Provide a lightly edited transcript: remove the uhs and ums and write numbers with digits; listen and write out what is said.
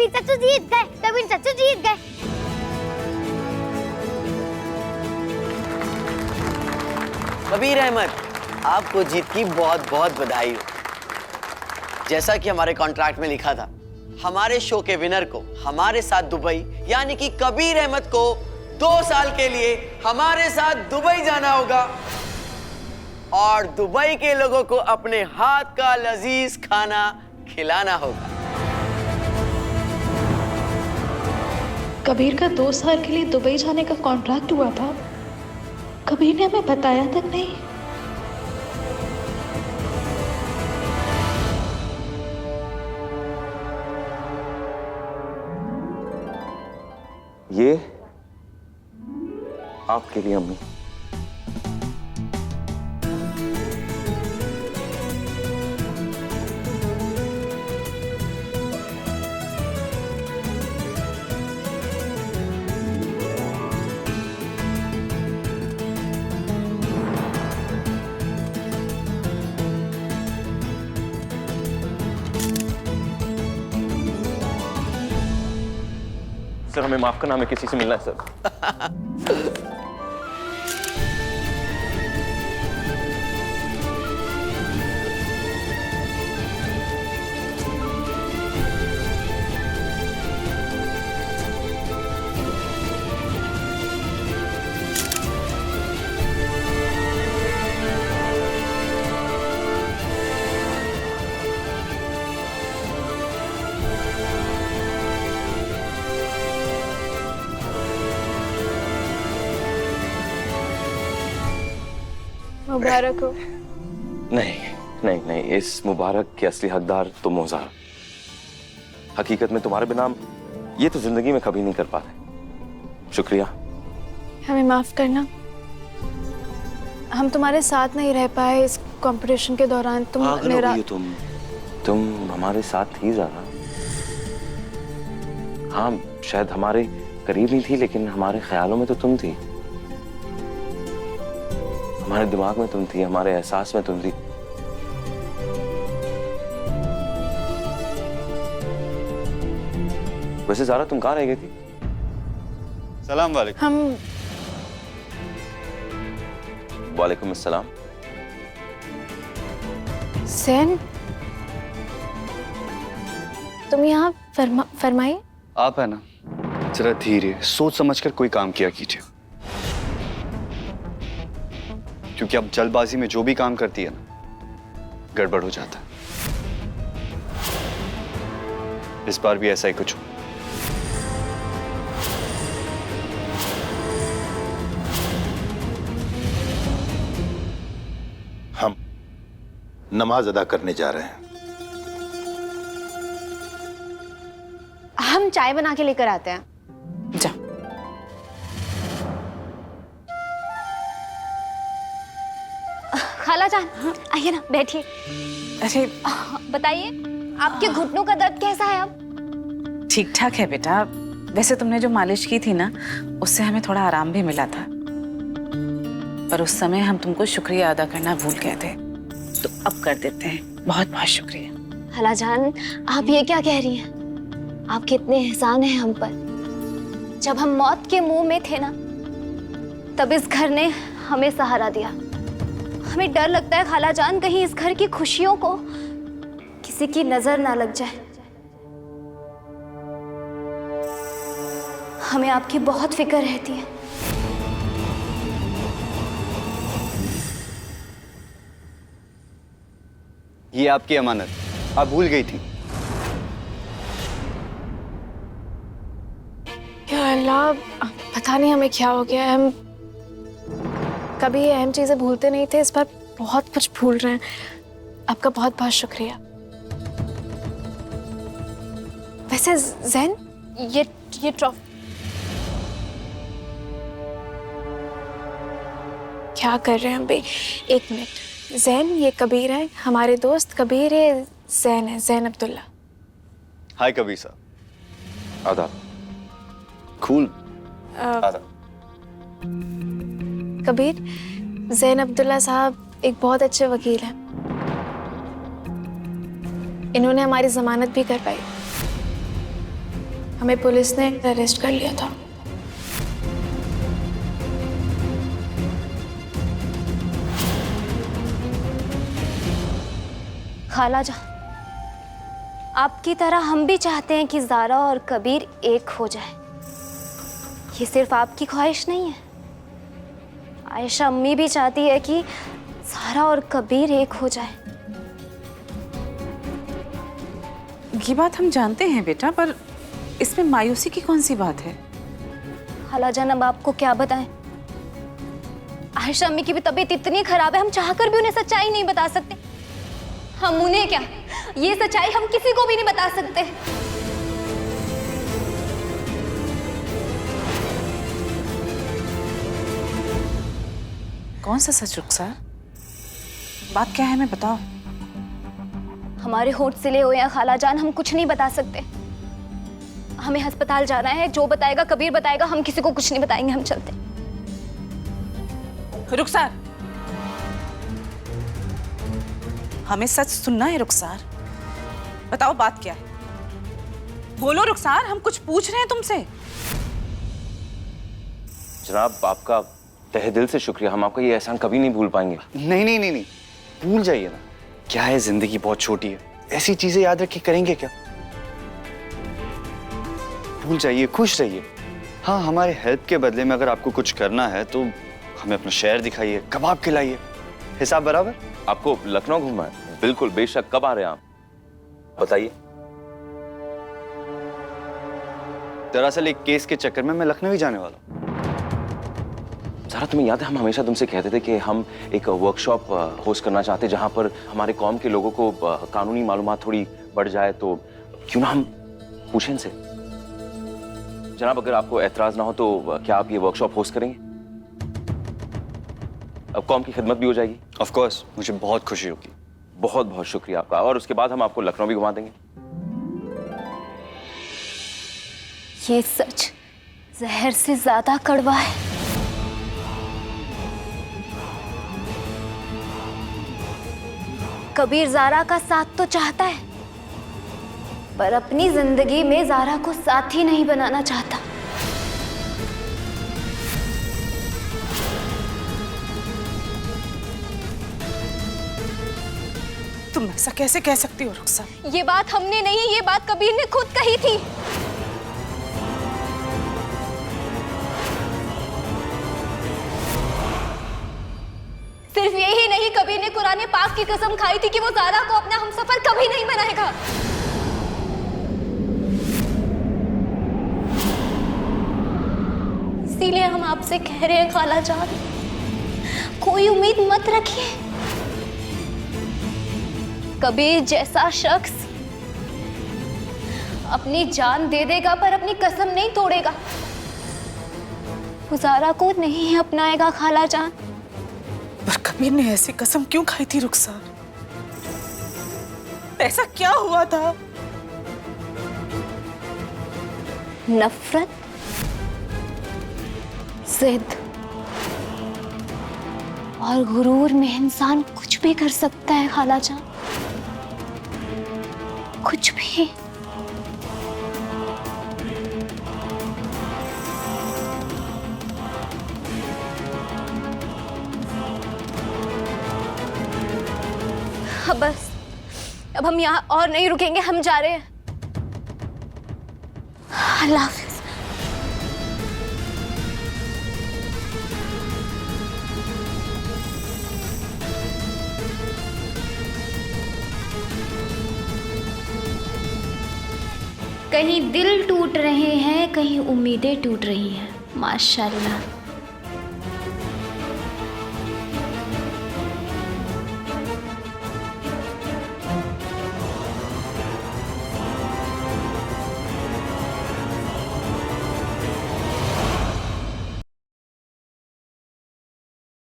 कबीर चाचू जीत गए, कबीर चाचू जीत गए। कबीर अहमद, आपको जीत की बहुत बहुत बधाई हो। जैसा कि हमारे कॉन्ट्रैक्ट में लिखा था, हमारे शो के विनर को हमारे साथ दुबई यानी कि कबीर अहमद को 2 साल के लिए हमारे साथ दुबई जाना होगा और दुबई के लोगों को अपने हाथ का लजीज खाना खिलाना होगा। कबीर का 2 साल के लिए दुबई जाने का कॉन्ट्रैक्ट हुआ था, कबीर ने हमें बताया तक नहीं। ये आपके लिए अम्मी। सर हमें माफ करना, हमें किसी से मिलना है सर। मुबारक हो। नहीं नहीं नहीं, इस मुबारक के असली हकदार तुम हो ज़ारा। हकीकत में तुम्हारे बिना ये तो जिंदगी में कभी नहीं कर पाते। शुक्रिया। हमें माफ करना, हम तुम्हारे साथ नहीं रह पाए इस कंपटीशन के दौरान। तुम हमारे साथ थी ज़ारा। हाँ शायद हमारे करीब नहीं थी, लेकिन हमारे ख्यालों में तो तुम थी। हमारे दिमाग में तुम थी, हमारे एहसास में तुम थी। वैसे ज़ारा तुम कहाँ रह गई थी? सलाम वालेकुम। हम वालेकुम अस्सलाम। सैन, तुम यहाँ फरमाइए। आप है ना, जरा धीरे सोच समझकर कोई काम किया कीजिए, क्योंकि अब जल्दबाजी में जो भी काम करती है ना, गड़बड़ हो जाता है। इस बार भी ऐसा ही कुछ हो। हम नमाज अदा करने जा रहे हैं। हम चाय बना के लेकर आते हैं। जा। खाला जान, आइए ना, बैठिए। अरे बताइए, आपके घुटनों का दर्द कैसा है अब? ठीक ठाक है बेटा। वैसे तुमने जो मालिश की थी ना, उससे हमें थोड़ा आराम भी मिला था, पर उस समय हम तुमको शुक्रिया अदा करना भूल गए थे, तो अब कर देते हैं। बहुत बहुत शुक्रिया। खाला जान, आप ये क्या कह रही हैं? आपके इतने एहसान हैं हम पर। जब हम मौत के मुंह में थे ना, तब इस घर ने हमें सहारा दिया। हमें डर लगता है खाला जान, कहीं इस घर की खुशियों को किसी की नजर ना लग जाए। हमें आपकी बहुत फिक्र रहती है। ये आपकी अमानत, आप भूल गई थी। या अल्लाह, पता नहीं हमें क्या हो गया है। हम कभी ये अहम चीजें भूलते नहीं थे, इस बार बहुत कुछ भूल रहे हैं। आपका बहुत बहुत शुक्रिया। वैसे जैन, ये ट्रॉफी क्या कर रहे हैं हम? एक मिनट। जैन, ये कबीर है, हमारे दोस्त कबीर है। जैन है, जैन अब्दुल्ला। हाय कबीर साहब। आदाब। कूल। कबीर, जैन अब्दुल्ला साहब एक बहुत अच्छे वकील हैं। इन्होंने हमारी जमानत भी करवाई। हमें पुलिस ने अरेस्ट कर लिया था। खाला जान, आपकी तरह हम भी चाहते हैं कि ज़ारा और कबीर एक हो जाए। ये सिर्फ आपकी ख्वाहिश नहीं है, आयशा अम्मी भी चाहती है कि ज़ारा और कबीर एक हो जाए। ये बात हम जानते हैं बेटा, पर इसमें मायूसी की कौन सी बात है? खाला जान, अब आपको क्या बताएं? आयशा अम्मी की भी तबीयत इतनी खराब है, हम चाहकर भी उन्हें सच्चाई नहीं बता सकते। हम उन्हें क्या, ये सच्चाई हम किसी को भी नहीं बता सकते। कौन सा सच रुखसार? बात क्या है, मैं बताओ। हमारे होठ सिले हुए हैं खाला जान, हम कुछ नहीं बता सकते। हमें अस्पताल जाना है, जो बताएगा कबीर बताएगा, हम किसी को कुछ नहीं बताएंगे। हम चलते। रुखसार, हमें सच सुनना है रुखसार। बताओ बात क्या है, बोलो रुखसार, हम कुछ पूछ रहे हैं तुमसे। जनाब, आपका तहे दिल से शुक्रिया, हम आपका ये एहसान कभी नहीं भूल पाएंगे। नहीं नहीं नहीं नहीं, भूल जाइए ना। क्या है, जिंदगी बहुत छोटी है, ऐसी चीजें याद रख के करेंगे क्या? भूल जाइए, खुश रहिए। हाँ, हमारे हेल्प के बदले में अगर आपको कुछ करना है तो हमें अपना शहर दिखाइए, कबाब खिलाइए, हिसाब बराबर। आपको लखनऊ घूमना है? बिल्कुल, बेशक। कब आ रहे हैं आप, बताइए। दरअसल एक केस के चक्कर में मैं लखनऊ ही जाने वाला हूँ। ज़ारा, तुम्हें याद है हम हमेशा तुमसे कहते थे कि हम एक वर्कशॉप होस्ट करना चाहते हैं जहां पर हमारे कौम के लोगों को कानूनी मालूमात थोड़ी बढ़ जाए, तो क्यों ना हम पूछें इनसे। जनाब, अगर आपको एतराज ना हो तो क्या आप ये वर्कशॉप होस्ट करेंगे? अब कौम की खिदमत भी हो जाएगी। ऑफ कोर्स, मुझे बहुत खुशी होगी। बहुत बहुत शुक्रिया आपका, और उसके बाद हम आपको लखनऊ भी घुमा देंगे। ये सच जहर से ज्यादा कड़वा है। कबीर ज़ारा का साथ तो चाहता है, पर अपनी जिंदगी में ज़ारा को साथी नहीं बनाना चाहता। तुम ऐसा कैसे कह सकती हो रुखसार? ये बात हमने नहीं, ये बात कबीर ने खुद कही थी। सिर्फ यही नहीं, कबीर ने कुरान पाक की कसम खाई थी कि वो ज़ारा को अपना हमसफर कभी नहीं बनाएगा। इसीलिए हम आपसे कह रहे हैं खाला जान, कोई उम्मीद मत रखिए। कबीर जैसा शख्स अपनी जान दे देगा पर अपनी कसम नहीं तोड़ेगा। वो ज़ारा को नहीं अपनाएगा खाला जान। पर कबीर ने ऐसी कसम क्यों खाई थी रुखसार? ऐसा क्या हुआ था? नफरत, जिद और गुरूर में इंसान कुछ भी कर सकता है खाला जान, कुछ भी। बस अब हम यहाँ और नहीं रुकेंगे, हम जा रहे हैं। अल्लाह हाफिज। कहीं दिल टूट रहे हैं, कहीं उम्मीदें टूट रही हैं। माशाल्लाह।